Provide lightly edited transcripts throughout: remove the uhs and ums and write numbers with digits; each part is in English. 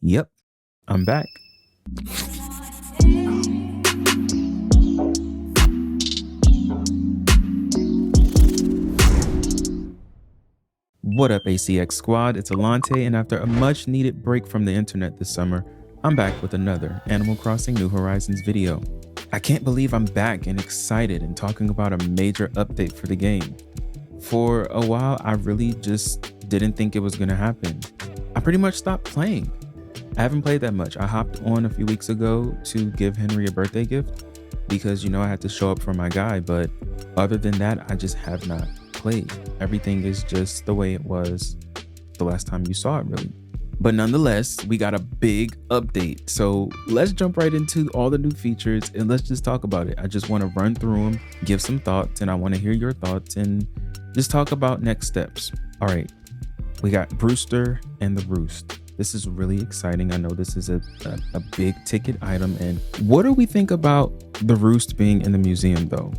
Yep, I'm back. What up, ACX squad? It's Alante, and after a much needed break from the internet this summer, I'm back with another Animal Crossing New Horizons video. I can't believe I'm back and excited and talking about a major update for the game. For a while, I really just didn't think it was going to happen. I pretty much stopped playing. I haven't played that much. I hopped on a few weeks ago to give Henry a birthday gift because, I had to show up for my guy. But other than that, I just have not played. Everything is just the way it was the last time you saw it, really. But nonetheless, we got a big update. So let's jump right into all the new features and let's just talk about it. I just want to run through them, give some thoughts, and I want to hear your thoughts and just talk about next steps. All right, we got Brewster and the Roost. This is really exciting. I know this is a big ticket item. And what do we think about the Roost being in the museum though?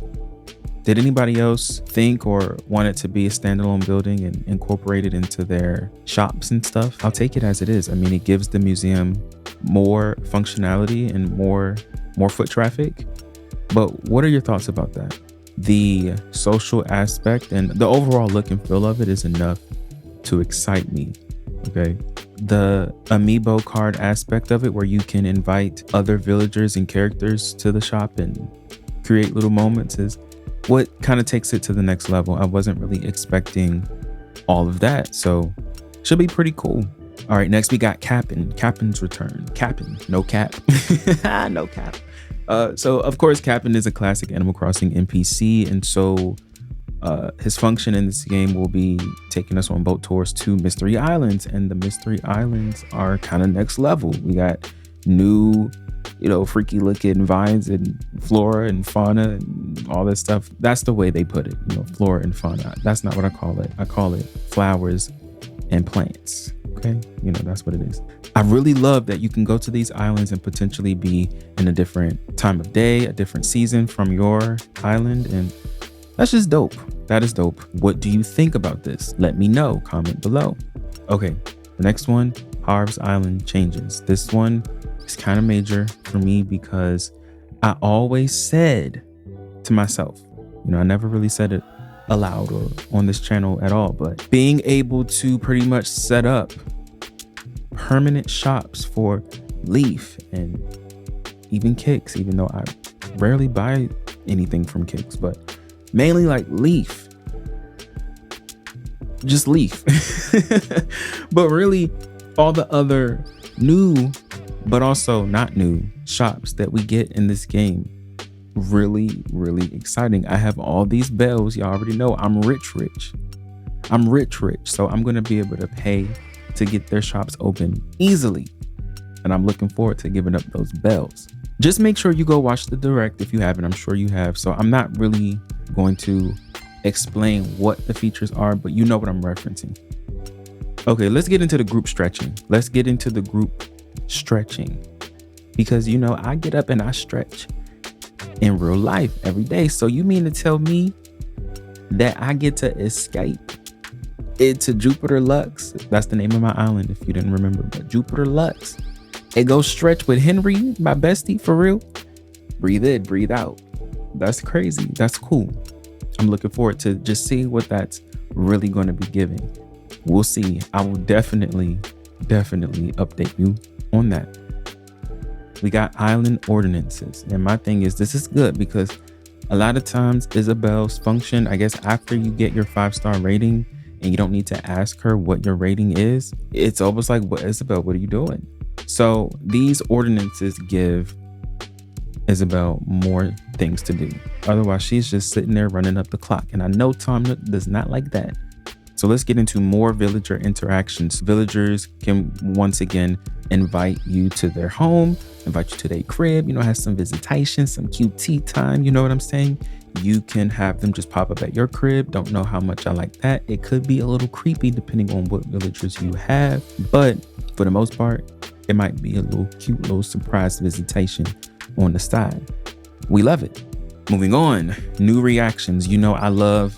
Did anybody else think or want it to be a standalone building and incorporate it into their shops and stuff? I'll take it as it is. I mean, it gives the museum more functionality and more foot traffic. But what are your thoughts about that? The social aspect and the overall look and feel of it is enough to excite me. Okay. The amiibo card aspect of it, where you can invite other villagers and characters to the shop and create little moments, is what kind of takes it to the next level. I wasn't really expecting all of that, so should be pretty cool. All right, next we got kapp'n. Kapp'n's return. Kapp'n, no cap. No cap. So of course, kapp'n is a classic Animal Crossing NPC, and so his function in this game will be taking us on boat tours to Mystery Islands, and the Mystery Islands are kind of next level. We got new, freaky looking vines and flora and fauna and all that stuff. That's the way they put it, flora and fauna. That's not what I call it. I call it flowers and plants. Okay, that's what it is. I really love that you can go to these islands and potentially be in a different time of day, a different season from your island, and that's just dope. That is dope. What do you think about this? Let me know. Comment below. Okay, the next one, Harv's Island changes. This one is kind of major for me because I always said to myself, I never really said it aloud or on this channel at all, but being able to pretty much set up permanent shops for Leaf and even Kicks, even though I rarely buy anything from Kicks, but mainly like Leaf, just Leaf. But really all the other new but also not new shops that we get in this game, really exciting. I have all these bells. Y'all already know I'm rich, so I'm gonna be able to pay to get their shops open easily, and I'm looking forward to giving up those bells. Just make sure you go watch the direct if you haven't. I'm sure you have, so I'm not really going to explain what the features are, but you know what I'm referencing. Okay, let's get into the group stretching. Because I get up and I stretch in real life every day. So you mean to tell me that I get to escape into Jupiter Lux? That's the name of my island if you didn't remember, but Jupiter Lux, and go stretch with Henry, my bestie, for real? Breathe in, breathe out. That's crazy. That's cool. I'm looking forward to just seeing what that's really going to be giving. We'll see. I will definitely update you on that. We got island ordinances, and my thing is, this is good because a lot of times Isabel's function, I guess after you get your 5-star rating and you don't need to ask her what your rating is, it's almost like, what, Isabel, what are you doing? So these ordinances give Isabel more things to do. Otherwise, she's just sitting there running up the clock. And I know Tom Nook does not like that. So let's get into more villager interactions. Villagers can once again invite you to their home, invite you to their crib, have some visitation, some cute tea time. You know what I'm saying? You can have them just pop up at your crib. Don't know how much I like that. It could be a little creepy depending on what villagers you have, but for the most part, it might be a little cute little surprise visitation on the side. We love it. Moving on, new reactions. I love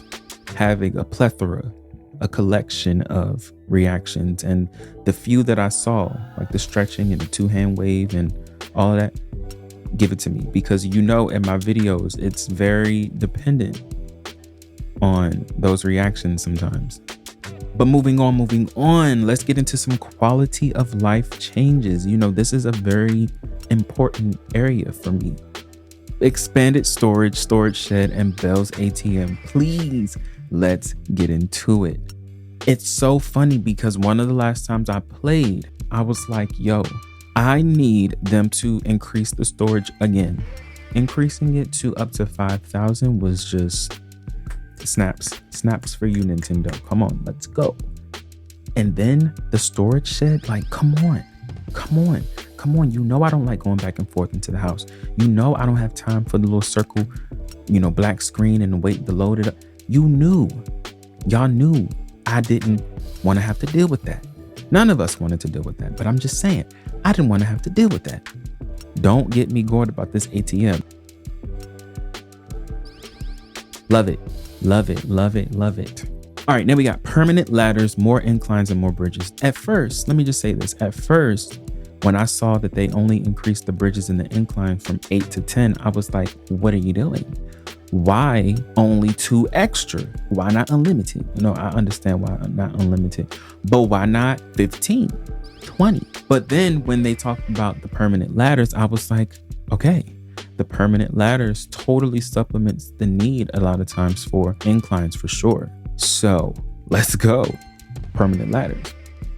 having a collection of reactions, and the few that I saw, like the stretching and the 2-hand wave and all of that, give it to me, because in my videos it's very dependent on those reactions sometimes. But moving on, let's get into some quality of life changes. This is a very important area for me. Expanded storage shed, and Bell's ATM. Please, let's get into it. It's so funny because one of the last times I played, I was like, yo, I need them to increase the storage again. Increasing it to up to 5,000 was just snaps for you, Nintendo. Come on, let's go. And then the storage shed, like, come on. I don't like going back and forth into the house. I don't have time for the little circle, black screen and wait to load it up. Y'all knew I didn't want to have to deal with that. None of us wanted to deal with that, but I'm just saying, I didn't want to have to deal with that. Don't get me going about this ATM. Love it. All right, now we got permanent ladders, more inclines, and more bridges. At first, let me just say this. At first, when I saw that they only increased the bridges and the incline from 8 to 10, I was like, what are you doing? Why only 2 extra? Why not unlimited? I understand why not unlimited, but why not 15, 20? But then when they talked about the permanent ladders, I was like, okay, the permanent ladders totally supplements the need a lot of times for inclines for sure. So let's go. Permanent ladders.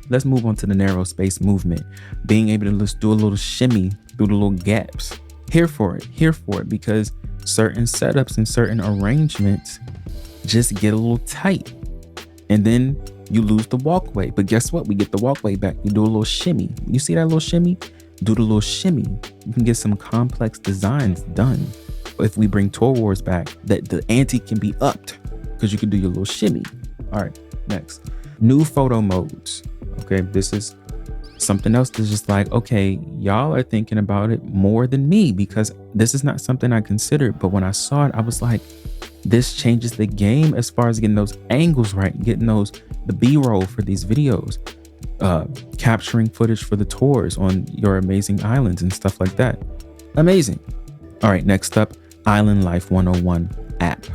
Let's move on to the narrow space movement. Being able to just do a little shimmy through the little gaps. Here for it, because certain setups and certain arrangements just get a little tight. And then you lose the walkway. But guess what? We get the walkway back. You do a little shimmy. You see that little shimmy? Do the little shimmy. You can get some complex designs done. If we bring Tour Wars back, that the ante can be upped because you can do your little shimmy. All right, next. New photo modes. Okay, this is something else that's just like, okay, y'all are thinking about it more than me, because this is not something I considered. But when I saw it, I was like, this changes the game as far as getting those angles right, getting the B-roll for these videos, capturing footage for the tours on your amazing islands and stuff like that. Amazing. All right, next up, Island Life 101 app.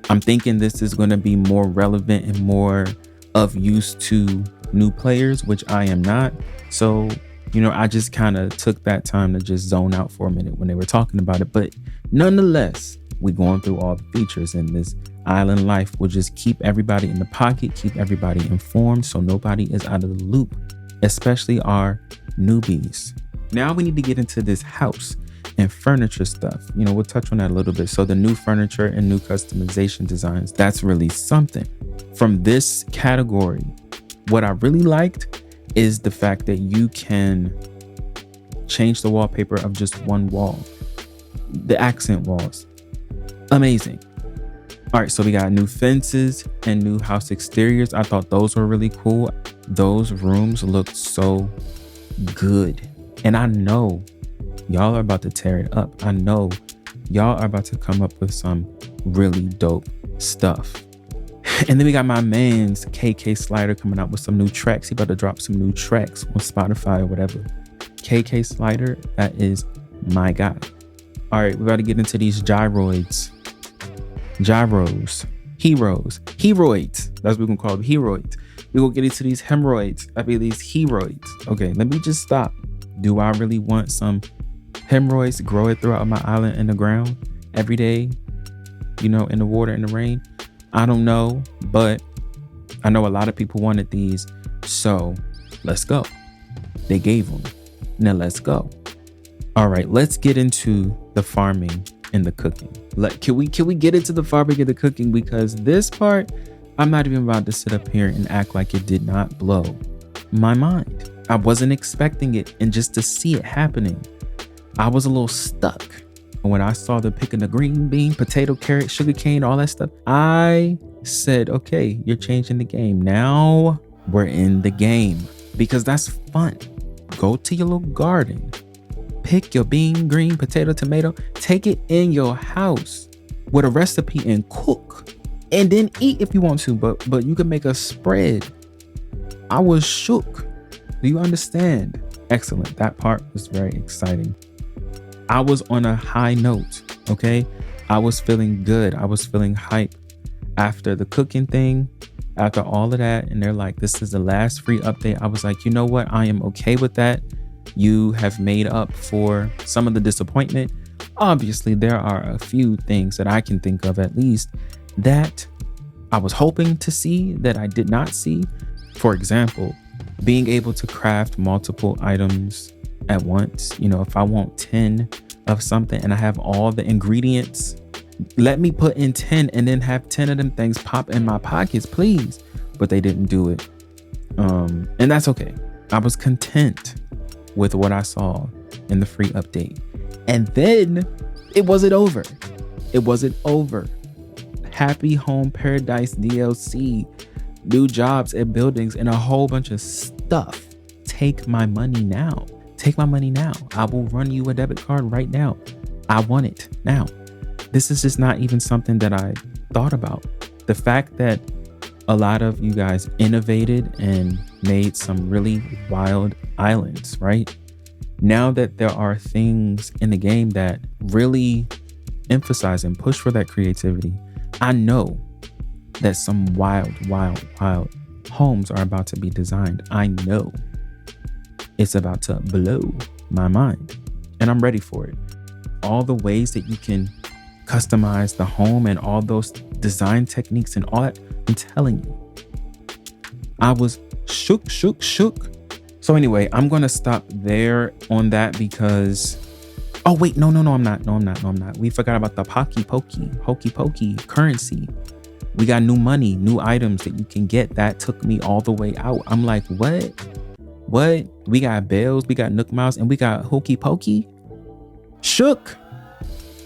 I'm thinking this is going to be more relevant and more of use to new players, which I am not. So, I just kind of took that time to just zone out for a minute when they were talking about it. But nonetheless, we're going through all the features, and this Island Life will just keep everybody in the pocket, keep everybody informed, so nobody is out of the loop, especially our newbies. Now we need to get into this house and furniture stuff. We'll touch on that a little bit. So the new furniture and new customization designs, that's really something. From this category, what I really liked is the fact that you can change the wallpaper of just one wall. The accent walls. Amazing. All right, so we got new fences and new house exteriors. I thought those were really cool. Those rooms looked so good. And I know y'all are about to tear it up. I know y'all are about to come up with some really dope stuff. And then we got my man's KK Slider coming out with some new tracks. He about to drop some new tracks on Spotify or whatever. KK Slider, that is my guy. All right, we got to get into these gyroids. Gyros. Heroids. That's what we're going to call them. Heroids. We're going to get into these hemorrhoids. These heroids. Okay, let me just stop. Do I really want some hemorrhoids growing throughout my island in the ground every day? In the water, in the rain? I don't know, but I know a lot of people wanted these. So let's go. They gave them. Now let's go. All right, let's get into the farming and the cooking. Can we get into the farming and the cooking? Because this part, I'm not even about to sit up here and act like it did not blow my mind. I wasn't expecting it, and just to see it happening, I was a little stuck. And when I saw them picking the green bean, potato, carrot, sugar cane, all that stuff, I said, okay, you're changing the game. Now we're in the game, because that's fun. Go to your little garden, pick your bean, green, potato, tomato, take it in your house with a recipe and cook, and then eat if you want to, but you can make a spread. I was shook. Do you understand? Excellent. That part was very exciting. I was on a high note, okay? I was feeling good. I was feeling hype after the cooking thing, after all of that. And they're like, this is the last free update. I was like, you know what? I am okay with that. You have made up for some of the disappointment. Obviously, there are a few things that I can think of, at least, that I was hoping to see that I did not see. For example, being able to craft multiple items at once. You know, if I want 10 of something and I have all the ingredients, let me put in 10 and then have 10 of them things pop in my pockets, please. But they didn't do it. And that's okay. I was content with what I saw in the free update. And then it wasn't over. It wasn't over. Happy Home Paradise DLC, new jobs and buildings, and a whole bunch of stuff. Take my money now. Take my money now. I will run you a debit card right now. I want it now. This is just not even something that I thought about. The fact that a lot of you guys innovated and made some really wild islands, right? Now that there are things in the game that really emphasize and push for that creativity, I know that some wild homes are about to be designed. I know it's about to blow my mind, and I'm ready for it. All the ways that you can customize the home and all those design techniques and all that, I'm telling you, I was shook. So anyway, I'm going to stop there on that because, oh wait, no, I'm not. We forgot about the hokey pokey currency. We got new money, new items that you can get. That took me all the way out. I'm like, what? We got bells, we got nook mouse, and we got hokey pokey. Shook.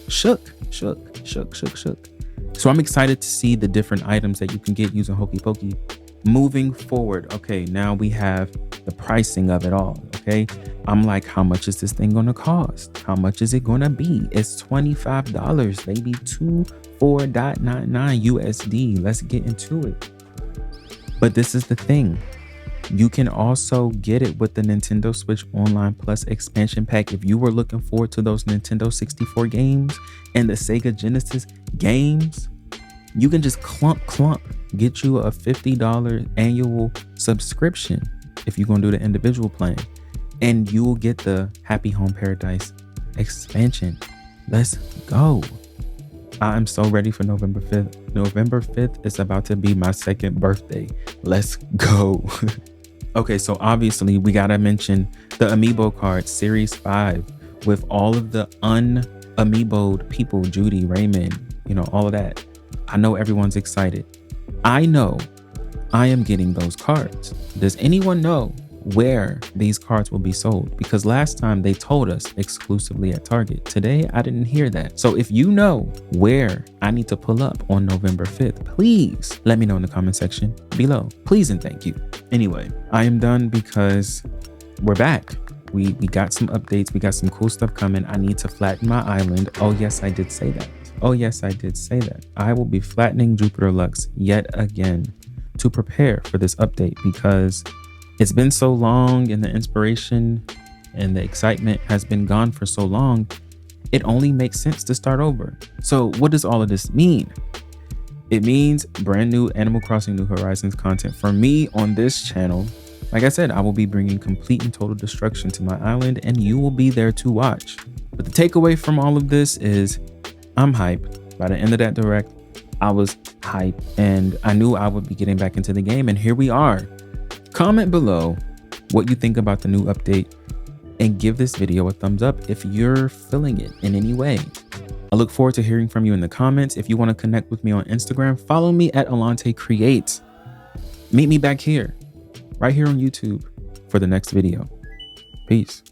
So I'm excited to see the different items that you can get using hokey pokey. Moving forward, okay, now we have the pricing of it all, okay? I'm like, how much is this thing gonna cost? How much is it gonna be? It's $25, maybe 24.99 USD. Let's get into it. But this is the thing. You can also get it with the Nintendo Switch Online Plus expansion pack. If you were looking forward to those Nintendo 64 games and the Sega Genesis games, you can just clump, get you a $50 annual subscription if you're going to do the individual plan, and you will get the Happy Home Paradise expansion. Let's go. I'm so ready for November 5th. November 5th is about to be my second birthday. Let's go. Okay, so obviously we got to mention the amiibo card Series 5 with all of the un-amiiboed people, Judy, Raymond, you know, all of that. I know everyone's excited. I know I am getting those cards. Does anyone know where these cards will be sold? Because last time they told us exclusively at Target. Today, I didn't hear that. So if you know where I need to pull up on November 5th, please let me know in the comment section below. Please and thank you. Anyway, I am done because we're back. We got some updates. We got some cool stuff coming. I need to flatten my island. Oh, yes, I did say that. I will be flattening Jupiter Lux yet again to prepare for this update because it's been so long and the inspiration and the excitement has been gone for so long. It only makes sense to start over. So what does all of this mean? It means brand new Animal Crossing New Horizons content for me on this channel. Like I said, I will be bringing complete and total destruction to my island and you will be there to watch. But the takeaway from all of this is I'm hyped. By the end of that direct, I was hyped and I knew I would be getting back into the game, and here we are. Comment below what you think about the new update and give this video a thumbs up if you're feeling it in any way. I look forward to hearing from you in the comments. If you want to connect with me on Instagram, follow me at Alante Create. Meet me back here, right here on YouTube for the next video. Peace.